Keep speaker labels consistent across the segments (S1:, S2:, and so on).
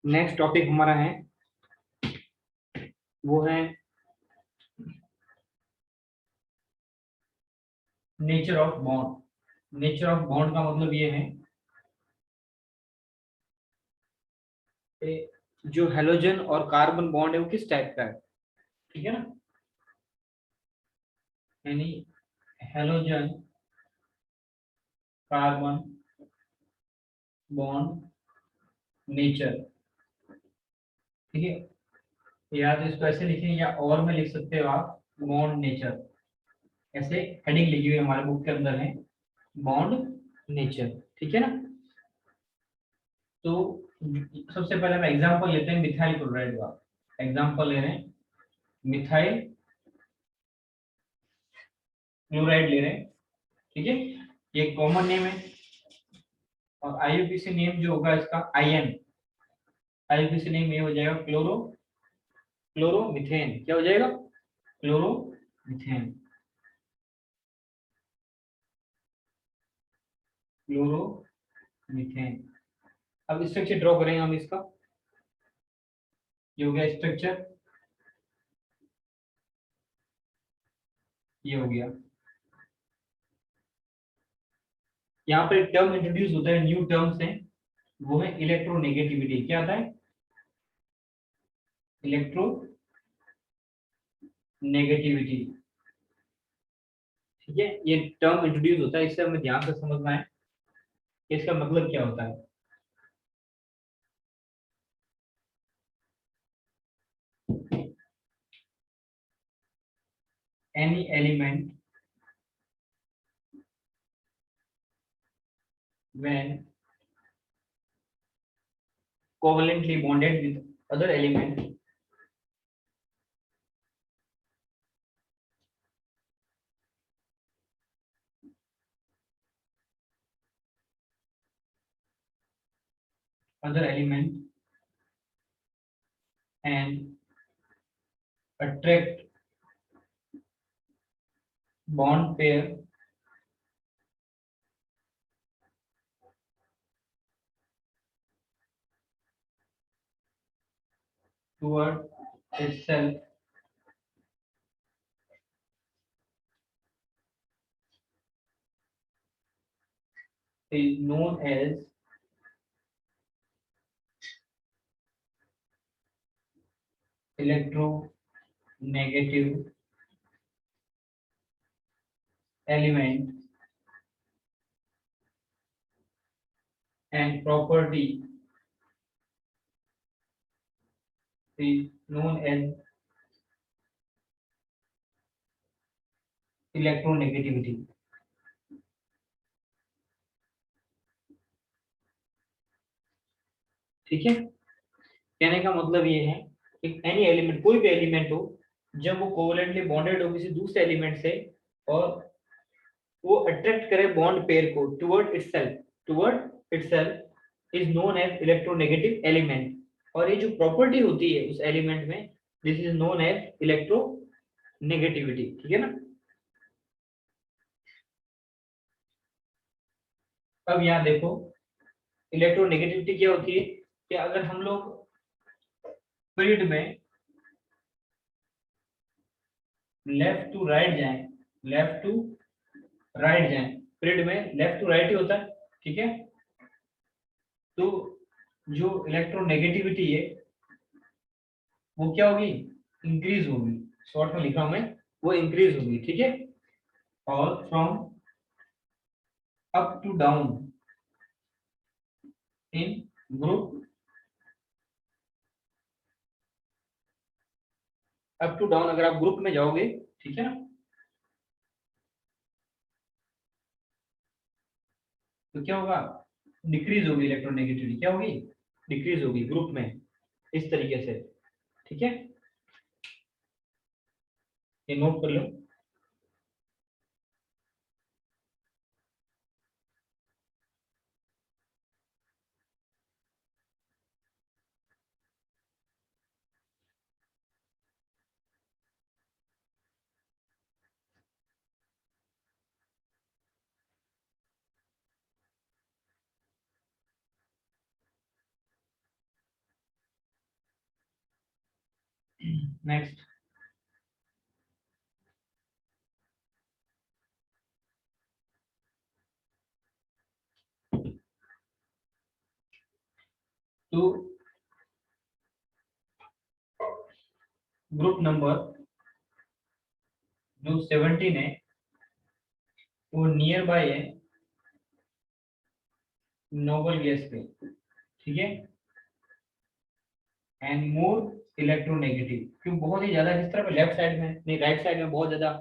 S1: Next topic हमारा है, वो है nature of bond. Nature of bond का मतलब ये है कि जो हेलोजन और कार्बन बॉन्ड है वो किस टाइप का है, ठीक है ना। यानी हेलोजन कार्बन बॉन्ड नेचर, ठीक है। या तो इसको ऐसे लिखें या और में लिख सकते हो आप, बॉन्ड नेचर। ऐसे हेडिंग लिखी हुई हमारे बुक के अंदर है, बॉन्ड नेचर, ठीक है ना। तो सबसे पहले हम एग्जांपल लेते हैं मिथाइल क्लोराइड का। एग्जांपल ले रहे हैं, मिथाइल क्लोराइड ले रहे हैं, ठीक है। ये कॉमन नेम है और आईयूपीएसी नेम जो होगा इसका आईएन। आईयूपीएसी नेम ये हो जाएगा क्लोरोमीथेन। क्या हो जाएगा? क्लोरोमीथेन। क्लोरोमीथेन। अब स्ट्रक्चर ड्रॉ करेंगे हम इसका। ये हो गया स्ट्रक्चर, ये हो गया। यहाँ पर एक टर्म इंट्रोड्यूस होता है, न्यू टर्म्स है, वो है इलेक्ट्रोनेगेटिविटी। क्या आता है? इलेक्ट्रोनेगेटिविटी, ठीक है। ये टर्म इंट्रोड्यूस होता है, इससे हमें ध्यान से समझना है कि इसका मतलब क्या होता है। Any element when covalently bonded with other element other element and attract bond pair toward itself is known as electronegative element, and property is known as electronegativity, ठीक है। कहने का मतलब ये है कि एनी एलिमेंट, कोई भी एलिमेंट हो, जब वो कोवलेंटली बॉन्डेड हो किसी दूसरे एलिमेंट से और वो अट्रैक्ट करे बॉन्ड पेयर को toward itself is known as electronegative element. और ये जो प्रॉपर्टी होती है उस एलिमेंट में, this is known as electronegativity, ठीक है ना। अब यहाँ देखो, इलेक्ट्रोनेगेटिविटी क्या होती है कि अगर हम लोग फील्ड में लेफ्ट टू राइट जाएं, लेफ्ट टू राइट जाएं, फील्ड में लेफ्ट टू राइट ही होता है, ठीक है। तो जो इलेक्ट्रोनेगेटिविटी है वो क्या होगी? इंक्रीज होगी। शॉर्ट में लिखा हूं मैं, वो इंक्रीज होगी, ठीक है। और from up to down in group, up to down अगर आप ग्रुप में जाओगे, ठीक है ना, तो क्या होगा? डिक्रीज होगी इलेक्ट्रोनेगेटिविटी। क्या होगी? डिक्रीज होगी ग्रुप में, इस तरीके से, ठीक है। ये नोट कर लो। नेक्स्ट, तो ग्रुप नंबर जो 17 है वो नियर बाय है नोबल गैस पे, ठीक है, एंड मोर इलेक्ट्रोनेगेटिव, क्यों बहुत ही ज्यादा किस तरफ, लेफ्ट साइड में नहीं राइट साइड में बहुत ज्यादा,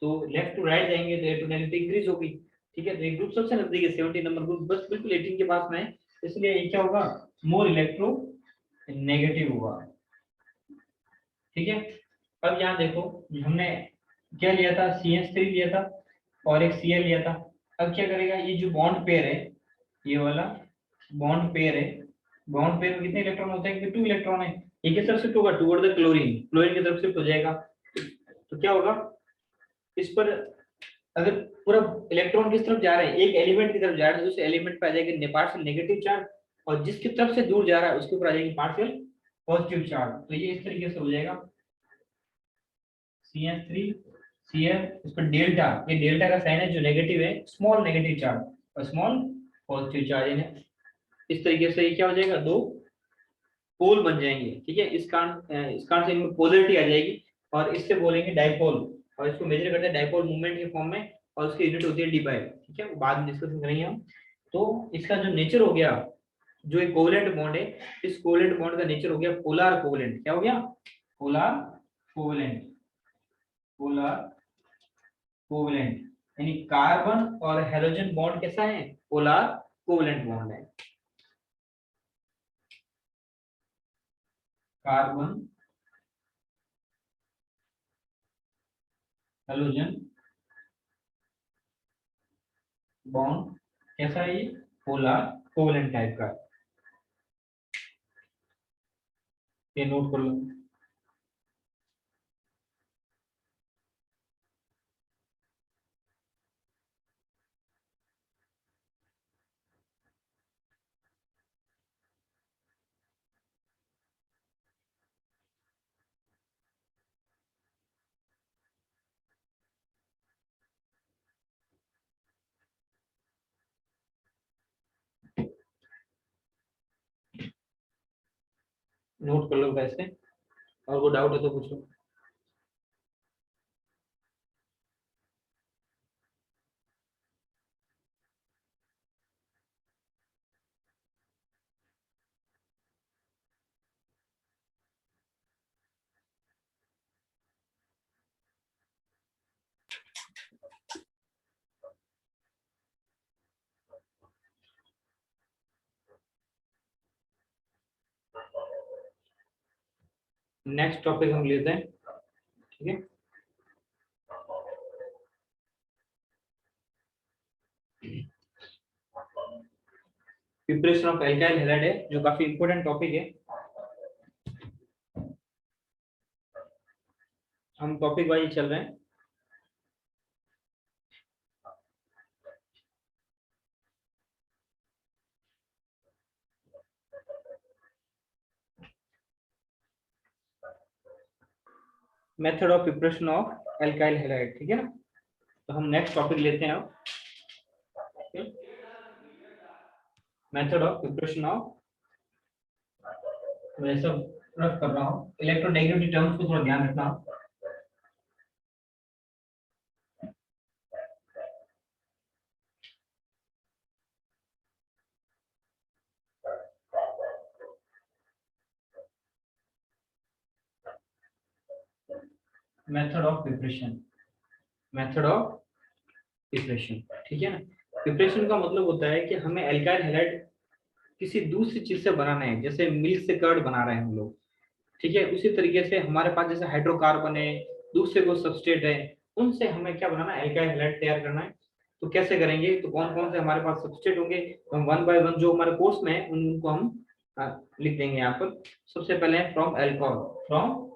S1: तो लेफ्ट टू राइट जाएंगे तो इलेक्ट्रोनेगेटिव इंक्रीज होगी, ठीक है। तो ये ग्रुप सबसे नजदीक है 17 नंबर ग्रुप, बस बिल्कुल 18 के पास में है, इसलिए ये क्या होगा, मोर इलेक्ट्रो नेगेटिव होगा, ठीक है। अब यहाँ देखो हमने क्या लिया था, CH3 लिया था और एक Cl लिया था। अब क्या करेगा, ये जो बॉन्ड पेयर है, ये वाला बॉन्ड पेयर है, बॉन्ड पेयर में कितने इलेक्ट्रॉन होते हैं, 2 इलेक्ट्रॉन है, ये किस तरफ शिफ्ट होगा, टुवर्ड द क्लोरीन, क्लोरीन की तरफ शिफ्ट हो जाएगा। तो क्या होगा इस पर, अगर पूरा इलेक्ट्रॉन किस तरफ जा रहे हैं, एक एलिमेंट की तरफ जा रहा है, दूसरे एलिमेंट पे आ जाएगी पार्शियल नेगेटिव चार्ज, और जिसकी तरफ से दूर जा रहा है उसके ऊपर आ जाएगी पार्शियल पॉजिटिव चार्ज। तो ये इस तरीके से हो जाएगा CH3 Cl, इस पर डेल्टा, ये डेल्टा का साइन है जो नेगेटिव है, स्मॉल नेगेटिव चार्ज और स्मॉल पॉजिटिव चार्ज है। इस तरीके से ये क्या हो जाएगा, दो पोल बन जाएंगे, ठीक है। इस कारण से इनमें पोलरिटी आ जाएगी और इससे बोलेंगे डाइपोल, और इसको मेजर करते हैं डाइपोल मूवमेंट के फॉर्म में, और उसकी यूनिट होती है डीबाई, ठीक है, वो बाद में डिस्कस करेंगे हम। तो इसका जो नेचर हो गया, जो एक कोवेलेंट बॉन्ड है, इस कोवेलेंट बॉन्ड का नेचर हो गया पोलर कोवेलेंट, क्या हो गया, पोलर कोवेलेंट, पोलर कोवेलेंट, यानी कार्बन और हेलोजन बॉन्ड कैसा है, पोलर कोवेलेंट बॉन्ड है। कार्बन हेलोजन बॉन्ड कैसा है, ये पोलर कोवेलेंट टाइप का, ये नोट कर लो। नोट कर लो वैसे, और वो डाउट है तो पूछो। नेक्स्ट टॉपिक हम लेते हैं, ठीक है। प्रिपरेशन ऑफ एल्काइल हैलाइड है, जो काफी इंपॉर्टेंट टॉपिक है। हम टॉपिक वाइज चल रहे हैं। Method of preparation of alkyl halide, ठीक है ना। तो हम नेक्स्ट टॉपिक लेते हैं अब, मेथड ऑफ प्रिपरेशन ऑफ, मैं सब रफ कर रहा हूँ, इलेक्ट्रोनेगेटिव टर्म्स को थोड़ा ध्यान रखना। Method of preparation, method of preparation, ठीक है ना। प्रिपरेशन का मतलब होता है कि हमें एल्काइल हैलाइड किसी दूसरी चीज से बनाना है, जैसे मिल्क से कर्ड बना रहे हैं हम लोग, ठीक है। उसी तरीके से हमारे पास जैसे हाइड्रोकार्बन है, दूसरे को सबस्ट्रेट है, उनसे हमें क्या बनाना है, एल्काइल हैलाइड तैयार करना है। तो कैसे करेंगे, तो कौन कौन से हमारे पास सबस्ट्रेट होंगे, हम वन बाय वन जो हमारे कोर्स में है उनको हम लिख देंगे यहाँ पर। सबसे पहले फ्रॉम एल्कोहल, फ्रॉम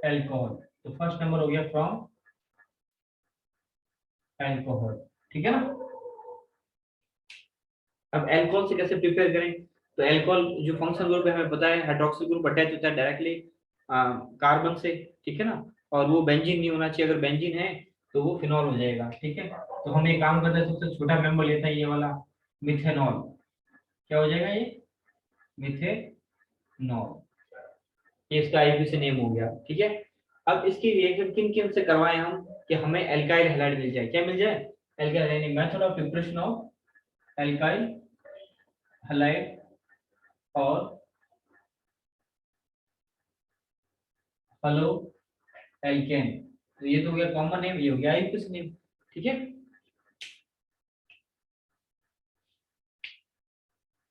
S1: एल्कोहल, तो फर्स्ट नंबर हो गया फ्रॉम एल्कोहल, ठीक है ना। अब एल्कोहल से कैसे प्रिपेयर करें, तो एल्कोहल जो फंक्शनल ग्रुप है हमें पता है, हाइड्रोक्सिल ग्रुप अटैच होता है डायरेक्टली कार्बन से, ठीक है ना। और वो बेंजीन नहीं होना चाहिए, अगर बेंजीन है तो वो फिनॉल हो जाएगा, ठीक है। तो हम ये काम करते हैं, सबसे छोटा मेंबर लेते हैं ये वाला, मिथेनॉल। क्या हो जाएगा ये, मिथेनॉल। ये इसका आईयूपीएसी नेम हो गया, ठीक है। अब इसकी रिएक्शन किन किन से करवाएं हम कि हमें एल्काइल हैलाइड मिल जाए, क्या मिल जाए, एल्काइल यानी method of preparation of alkyl halide और हेलो एल्केन। तो ये तो हो गया कॉमन नेम, ये हो गया आईयूपीएसी नेम, ठीक है।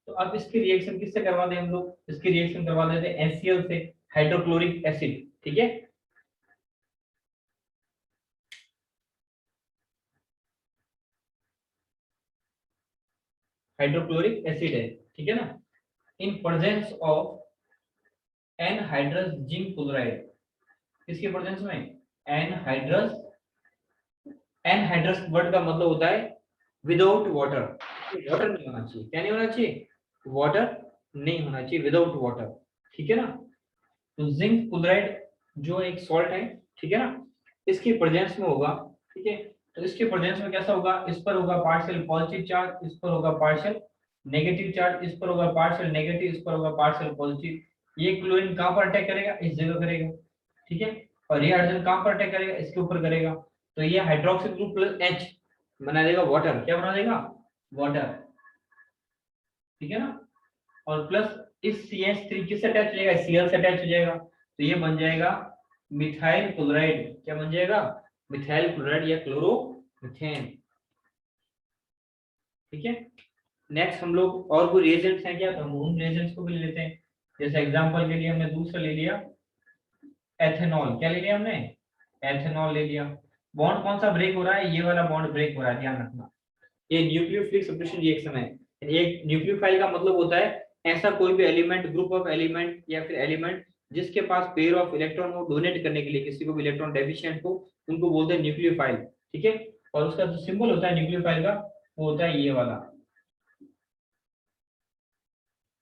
S1: तो अब इसकी रिएक्शन किससे करवा दें हम लोग, इसकी रिएक्शन करवा देते हैं HCl से, हाइड्रोक्लोरिक एसिड, ठीक है। हाइड्रोक्लोरिक एसिड है, ठीक है ना, in presence of anhydrous zinc chloride. किसके प्रेजेंस में, एनहाइड्रस। एनहाइड्रस वर्ड का मतलब होता है विदाउट वाटर, वाटर नहीं होना चाहिए, क्या नहीं होना चाहिए, वाटर नहीं होना चाहिए, विदाउट वाटर, ठीक है ना। तो जिंक क्लोराइड जो एक सॉल्ट है, ठीक है ना, इसके प्रेजेंस में होगा, ठीक है। तो इसके प्रेजेंस में कैसा होगा, इस पर होगा पार्शियल पॉजिटिव चार्ज, इस पर होगा पार्शियल नेगेटिव चार्ज, इस पर होगा पार्शियल नेगेटिव, इस पर होगा पार्शियल पॉजिटिव। ये क्लोरीन कहां पर अटैक करेगा, इस जगह करेगा, ठीक है। और ये हाइड्रोजन कहां पर अटैक करेगा, इसके ऊपर करेगा। तो ये हाइड्रोक्सिल ग्रुप प्लस H बना देगा वाटर, क्या बना देगा, वाटर, ठीक है ना। और प्लस इस CH3 किससे अटैच हो जाएगा, Cl से अटैच हो जाएगा, तो ये बन जाएगा मिथाइल क्लोराइड। क्या बन जाएगा, मिथाइल क्लोराइड या क्लोरोमीथेन, ठीक है। नेक्स्ट हम लोग और कोई रिएजेंट्स हैं क्या, तो हम उन रिएजेंट्स को भी ले लेते हैं। जैसे एग्जांपल के लिए हमने दूसरा ले लिया एथेनॉल, क्या ले लिया हमने, एथेनॉल ले लिया। बॉन्ड कौन सा ब्रेक हो रहा है, ये वाला बॉन्ड ब्रेक हो रहा है, ध्यान रखना। ये न्यूक्लियोफिलिक सेपरेशन रिएक्शन है। एक न्यूक्लियोफाइल का मतलब होता है ऐसा कोई भी एलिमेंट, ग्रुप ऑफ एलिमेंट या फिर एलिमेंट जिसके पास पेयर ऑफ इलेक्ट्रॉन को डोनेट करने के लिए किसी को भी इलेक्ट्रॉन डेफिशिएंट हो, उनको बोलते हैं न्यूक्लियोफाइल, ठीक है। और उसका जो सिंबल होता है न्यूक्लियोफाइल का, वो होता है ये वाला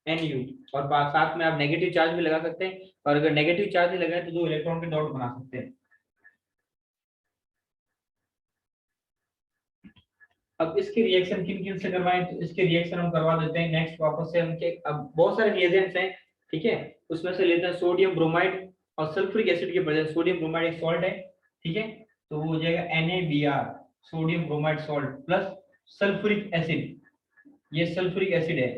S1: Nu। और साथ में आप नेगेटिव चार्ज भी लगा सकते हैं, और अगर नेगेटिव चार्ज ही लगाए तो दो इलेक्ट्रॉन के डॉट बना सकते हैं। अब इसके रिएक्शन किन किन से करवाएं, तो इसके रिएक्शन हम करवा देते हैं नेक्स्ट वापस से हम के, अब बहुत सारे रिएजेंट्स हैं, ठीक है। उसमें से लेते हैं सोडियम ब्रोमाइड और सल्फ्यूरिक एसिड के बजाय, सोडियम ब्रोमाइड एक सॉल्ट है, ठीक है। तो वो हो जाएगा NaBr, sodium bromide salt plus sulphuric acid, ये सल्फ्यूरिक एसिड है,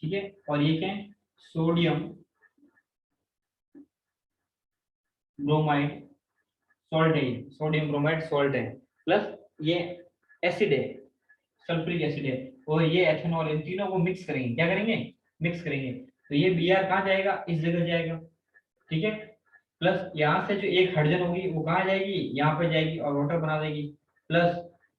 S1: ठीक है। और ये क्या है, सोडियम ब्रोमाइड सॉल्ट है, सोडियम ब्रोमाइड सॉल्ट है, प्लस ये एसिड है, सल्फ्यूरिक एसिड है, और ये एथेनॉल, इन तीनों को मिक्स करेंगे, क्या करेंगे, मिक्स करेंगे। तो ये Br कहाँ जाएगा, इस जगह जाएगा, ठीक है। प्लस यहाँ से जो एक हाइड्रोजन होगी वो कहाँ जाएगी, यहाँ पे जाएगी और वाटर बना देगी। प्लस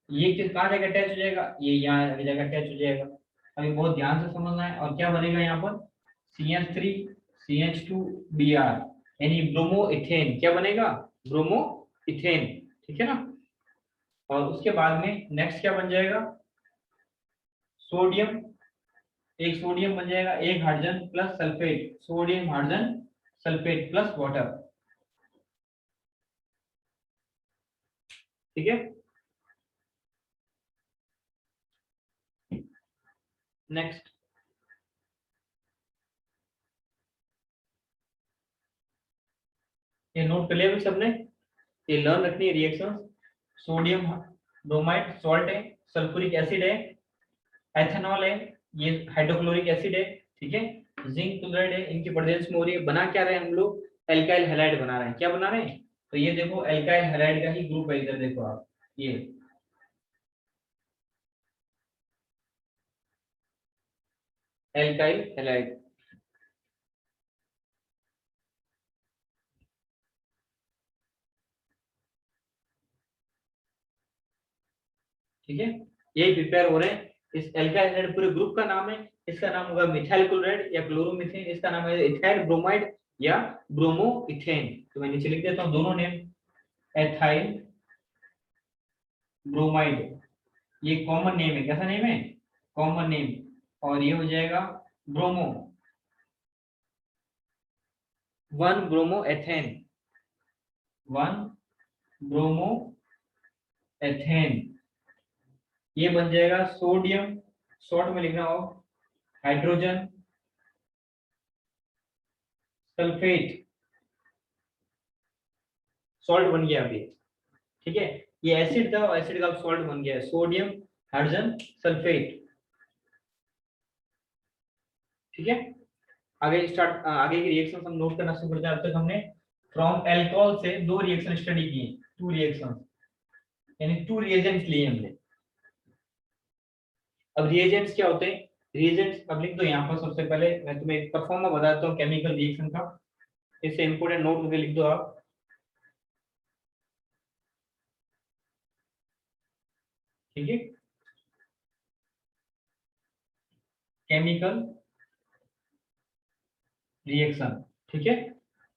S1: ये किस कहाँ जाएगा, अटैच हो जाएगा, ये यहाँ जगह अटैच हो जाएगा। अभी बहुत ध्यान से समझना है। और क्या बनेगा यहाँ पर, CH3 CH2Br यानी ब्रोमो इथेन, क्या बनेगा, ब्रोमो इथेन, ठीक है ना। और उसके बाद में नेक्स्ट क्या बन जाएगा, सोडियम, एक सोडियम बन जाएगा, एक hydrogen plus sulphate, sodium hydrogen sulphate plus water, ठीक है। नेक्स्ट ये नोट कर लिया भी सबने, ये लर्न रखनी है रिएक्शन। सोडियम ब्रोमाइड सॉल्ट है, सल्फ्यूरिक एसिड है, एथेनॉल है, ये हाइड्रोक्लोरिक एसिड है, ठीक है। जिंक क्लोराइड है, इनकी प्रेजेंस में हो रही है। बना क्या रहे हैं हम लोग, एल्काइल हैलाइड बना रहे हैं, क्या बना रहे हैं, तो ये देखो एल्काइल हैलाइड का ही ग्रुप है, इधर देखो आप, ये एल्काइल हैलाइड, ठीक है। यही प्रिपेयर हो रहे हैं। इस एल्काइल हैलाइड पूरे ग्रुप का नाम है, इसका नाम होगा मिथाइल क्लोराइड या क्लोरोमीथेन, इसका नाम है इथाइल ब्रोमाइड या ब्रोमो इथेन। तो मैं नीचे लिख देता हूँ दोनों नेम, एथाइल ब्रोमाइड, ये कॉमन नेम है, कैसा नेम है, कॉमन नेम। और ये हो जाएगा bromo, 1 bromo ethane, 1 bromo ethane. ये बन जाएगा सोडियम, शॉर्ट में लिखना हो हाइड्रोजन सल्फेट, सॉल्ट बन गया अभी, ठीक है। ये एसिड था, एसिड का सॉल्ट बन गया है, सोडियम हाइड्रोजन सल्फेट, ठीक है। आगे की रिएक्शन हम नोट करना शुरू करते हैं। अब तक हमने फ्रॉम अल्कोहल से 2 रिएक्शन स्टडी किए, 2 रिएक्शन यानी 2 रिएजेंट्स लिए हमने। अब रिएजेंट्स क्या होते हैं, रिएजेंट्स अब लिख दो यहाँ पर। सबसे पहले मैं तुम्हें एक परफॉर्मा बताता हूँ केमिकल रिएक्शन का, इसे इंपोर्टेंट नोट करके लिख दो आप, ठीक है। केमिकल रिएक्शन, ठीक है।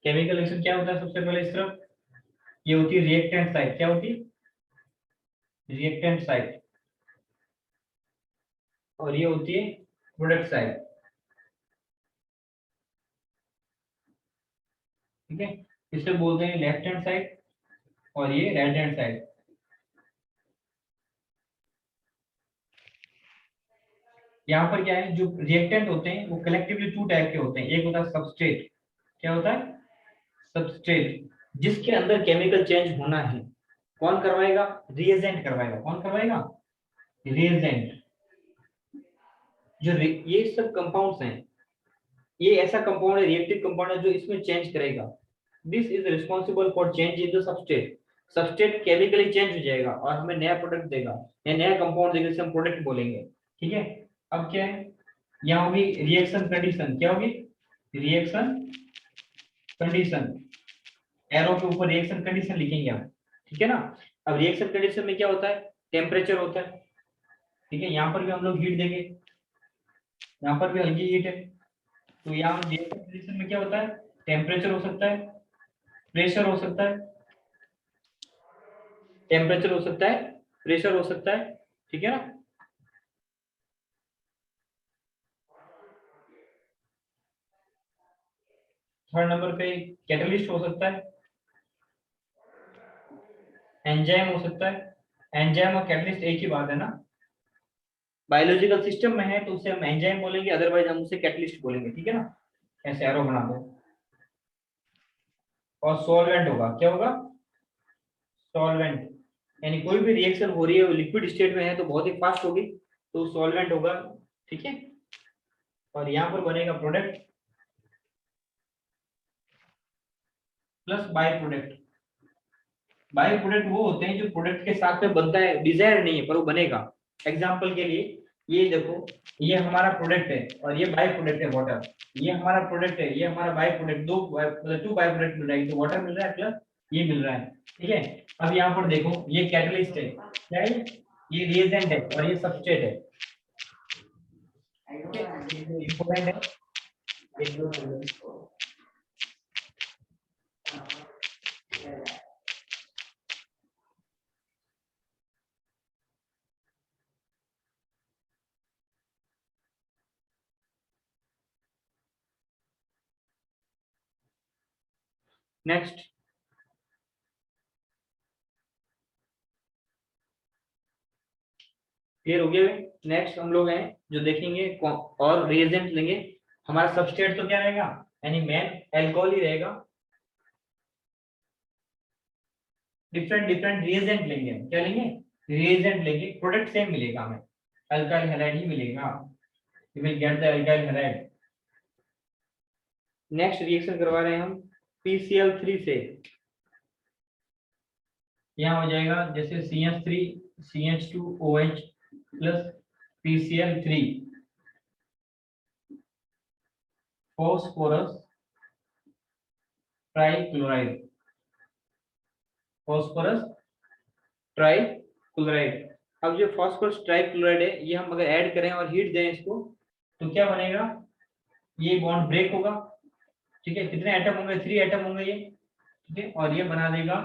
S1: केमिकल रिएक्शन क्या होता है, सबसे पहले इस तरफ ये होती है रिएक्टेंट साइड, क्या होती है, रिएक्टेंट साइड, और ये होती है प्रोडक्ट साइड, ठीक है। इसे बोलते हैं लेफ्ट हैंड साइड और ये राइट हैंड साइड। यहाँ पर क्या है, जो रिएक्टेंट होते हैं वो कलेक्टिवली 2 टाइप के होते हैं। एक होता है सबस्ट्रेट, क्या होता है, सबस्ट्रेट, जिसके अंदर केमिकल चेंज होना है, कौन करवाएगा, रिएजेंट करवाएगा, कौन करवाएगा, रिएजेंट। ये सब कंपाउंड्स हैं, ये ऐसा कंपाउंड है, रिएक्टिव कंपाउंड है जो इसमें चेंज करेगा। This is responsible for change in the substrate. Substrate chemically change हो जाएगा और हमें नया प्रोडक्ट देगा या नया कंपाउंड देगा, जिसे हम प्रोडक्ट बोलेंगे, ठीक है। अब क्या है, यहाँ होगी रिएक्शन कंडीशन, क्या होगी, रिएक्शन कंडीशन, एरो के ऊपर रिएक्शन कंडीशन लिखेंगे हम, ठीक है ना। अब रिएक्शन कंडीशन में क्या होता है, टेम्परेचर होता है, ठीक है। यहाँ पर भी हम लोग हीट देंगे, यहाँ पर भी हल्की हीट है, तो यहाँ रिएक्शन कंडीशन में क्या होता है, टेम्परेचर हो सकता है, प्रेशर हो सकता है, टेम्परेचर हो सकता है, प्रेशर हो सकता है, ठीक है ना। थर्ड नंबर पे कैटलिस्ट हो सकता है, एंजाइम हो सकता है। एंजाइम और कैटलिस्ट एक ही बात है ना, बायोलॉजिकल सिस्टम में है तो उसे हम एंजाइम बोलेंगे, अदरवाइज हम उसे कैटलिस्ट बोलेंगे, ठीक है ना। ऐसे एरो बना दो। और सॉल्वेंट होगा, क्या होगा, सॉल्वेंट, यानी कोई भी रिएक्शन हो रही है लिक्विड स्टेट में है तो बहुत ही फास्ट होगी, तो सॉल्वेंट होगा, ठीक है। और यहाँ पर बनेगा product plus by product. By product वो होते हैं जो प्रोडक्ट के साथ में बनता है, डिजायर नहीं है पर वो बनेगा। एग्जांपल के लिए ये देखो, ये हमारा प्रोडक्ट है और ये बाय प्रोडक्ट है वाटर, ये हमारा प्रोडक्ट है, ये हमारा बाय प्रोडक्ट, दो मतलब 2 बाय प्रोडक्ट मिल रहा है, तो वाटर मिल रहा है प्लस ये मिल रहा है, ठीक है। अब यहाँ पर देखो ये कैटलिस्ट है, क्या है, ये रिएजेंट है और ये सबस्ट्रेट है, इंपॉर्टेंट है। नेक्स्ट क्लियर हो गया। नेक्स्ट हम लोग हैं जो देखेंगे और रिएजेंट लेंगे। हमारा सबस्ट्रेट तो क्या रहेगा, यानी मेन अल्कोहल ही रहेगा, डिफरेंट डिफरेंट रिएजेंट लेंगे, क्या लेंगे, रिएजेंट लेंगे, प्रोडक्ट सेम मिलेगा हमें, अल्काइल हैलाइड ही मिलेगा, you will get the alkyl halide. Next reaction करवा रहे हैं हम PCl3 से, यहाँ हो जाएगा जैसे CH3 CH2OH plus PCl3 phosphorus trichloride, phosphorus trichloride. अब जो फॉस्फोरस ट्राइक्लोराइड है ये हम अगर ऐड करें और हीट दें इसको तो क्या बनेगा, ये बॉन्ड ब्रेक होगा, ठीक है। कितने एटम होंगे, 3 एटम होंगे ये, ठीक है। और ये बना देगा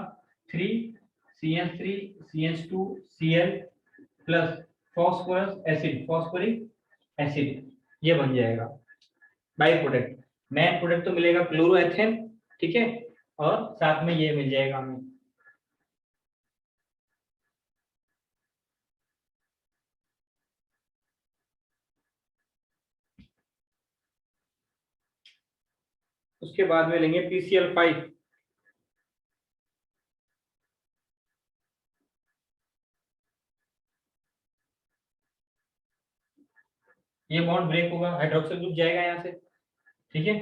S1: 3 CH3 CH2 Cl plus phosphorous acid, phosphoric acid, ये बन जाएगा बाई प्रोडक्ट। मेन प्रोडक्ट तो मिलेगा क्लोरोएथेन, ठीक है, और साथ में ये मिल जाएगा हमें। उसके बाद में लेंगे PCl5, ये बॉन्ड ब्रेक होगा, हाइड्रोक्सिल ग्रुप जाएगा यहाँ से, ठीक है,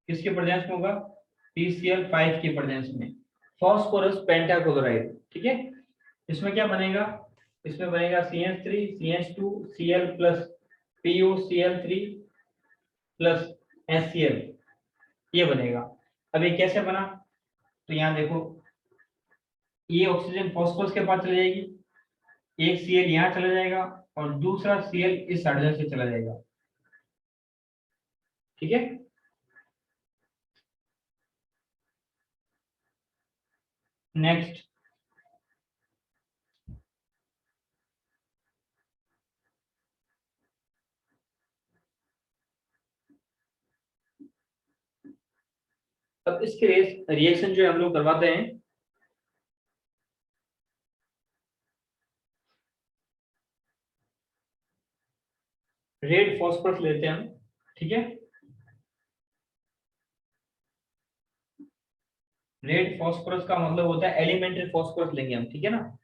S1: किसके प्रेजेंस में होगा, PCl5 के प्रेजेंस में, फॉस्फोरस पेंटाक्लोराइड, ठीक है। इसमें क्या बनेगा, इसमें बनेगा CH3 CH2 Cl plus PuCl3 plus HCl, ये बनेगा। अब ये कैसे बना, तो यहाँ देखो, ये ऑक्सीजन फॉस्फोरस के पास चली जाएगी, एक Cl यहाँ चला जाएगा और दूसरा Cl इस हाइड्रोजन से चला जाएगा, ठीक है। नेक्स्ट, अब इसके रिएक्शन जो हम लोग करवाते हैं, रेड फॉस्फोरस लेते हैं हम, ठीक है, रेड फॉस्फोरस का मतलब होता है एलिमेंट्री फॉस्फोरस लेंगे हम, ठीक है ना,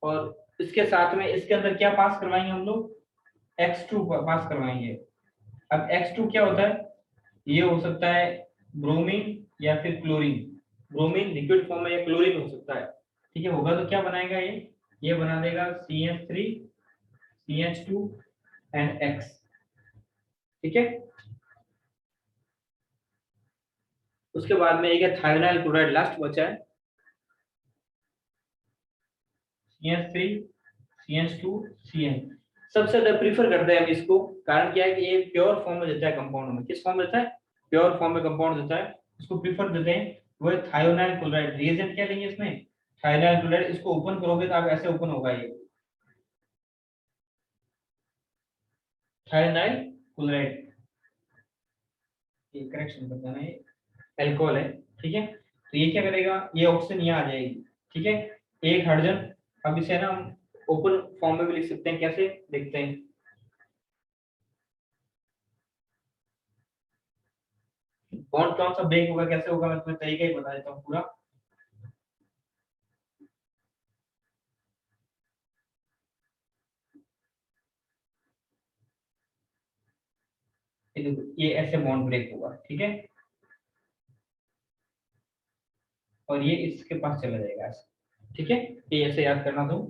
S1: और इसके साथ में इसके अंदर क्या पास करवाएंगे हम लोग, X2 पास करवाएंगे। अब X2 क्या होता है, ये हो सकता है ब्रोमीन या फिर क्लोरीन, ब्रोमीन लिक्विड फॉर्म में या क्लोरीन हो सकता है, ठीक है, होगा तो क्या बनाएगा ये बना देगा CH3 CH2 एंड X, ठीक है। उसके बाद में एक है थायोनाइल क्लोराइड, लास्ट बचा है, CH3 CH2 CN, सबसे ज्यादा प्रीफर करते हैं हम इसको, कारण क्या है कि ये प्योर फॉर्म में देता है कंपाउंड में, किस फॉर्म में देता है, प्योर फॉर्म में कंपाउंड देता है, इसको प्रीफर देते हैं। वो है थायोनाइल क्लोराइड, रिएजेंट क्या लेंगे इसमें, थायोनाइल क्लोराइड, इसको ओपन करोगे तो आप ऐसे ओपन होगा ये थायोनाइल क्लोराइड, ये करेक्शन बताना है, एल्कोहल है, ठीक है। तो ये क्या करेगा, ये ऑक्सीजन यहाँ आ जाएगी, ठीक है, एक हाइड्रोजन, अब इसे ना हम ओपन फॉर्म में भी लिख सकते हैं, कैसे देखते हैं, बॉन्ड कौन सा ब्रेक होगा, कैसे होगा, मैं तुम्हें तरीका ही बता देता हूँ पूरा। ये ऐसे बॉन्ड ब्रेक होगा, ठीक है, और ये इसके पास चला जाएगा ऐसे, ठीक है, ये ऐसे याद करना, तुम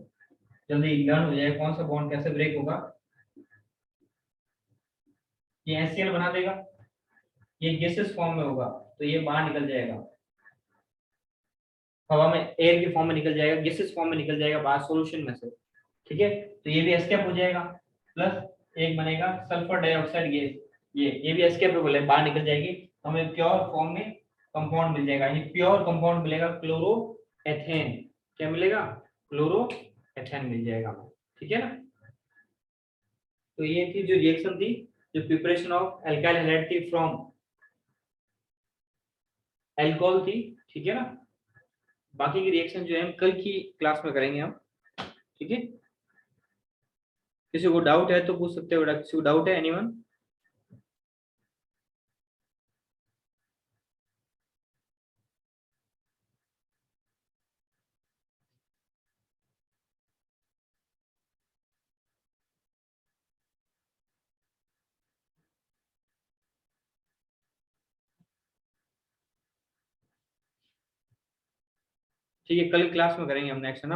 S1: जल्दी लर्न हो जाएगा कौन सा बॉन्ड कैसे ब्रेक होगा। ये HCl बना देगा, ये गैसेस फॉर्म में होगा तो ये बाहर निकल जाएगा, हवा में एयर के फॉर्म में निकल जाएगा, गैसेस फॉर्म में निकल जाएगा बाहर सॉल्यूशन में से, ठीक है, तो ये भी एस्केप हो जाएगा, प्लस एक बनेगा सल्फर डाइऑक्साइड गैस, ये भी एस्केपेबल है, बाहर निकल जाएगी, हमें प्योर फॉर्म में कंपाउंड मिल जाएगा, ये प्योर कंपाउंड मिलेगा क्लोरोएथेन, क्या मिलेगा, क्लोरोएथेन मिल जाएगा, ठीक है ना। तो ये थी जो रिएक्शन थी, जो प्रिपरेशन ऑफ एल्काइल हैलाइड थी फ्रॉम अल्कोहल थी, ठीक है ना। बाकी की रिएक्शन जो है हम कल की क्लास में करेंगे हम, ठीक है। किसी को डाउट है तो पूछ सकते हो, किसी को डाउट है, एनीवन। ठीक है, कल क्लास में करेंगे हम नेक्स्ट, है ना।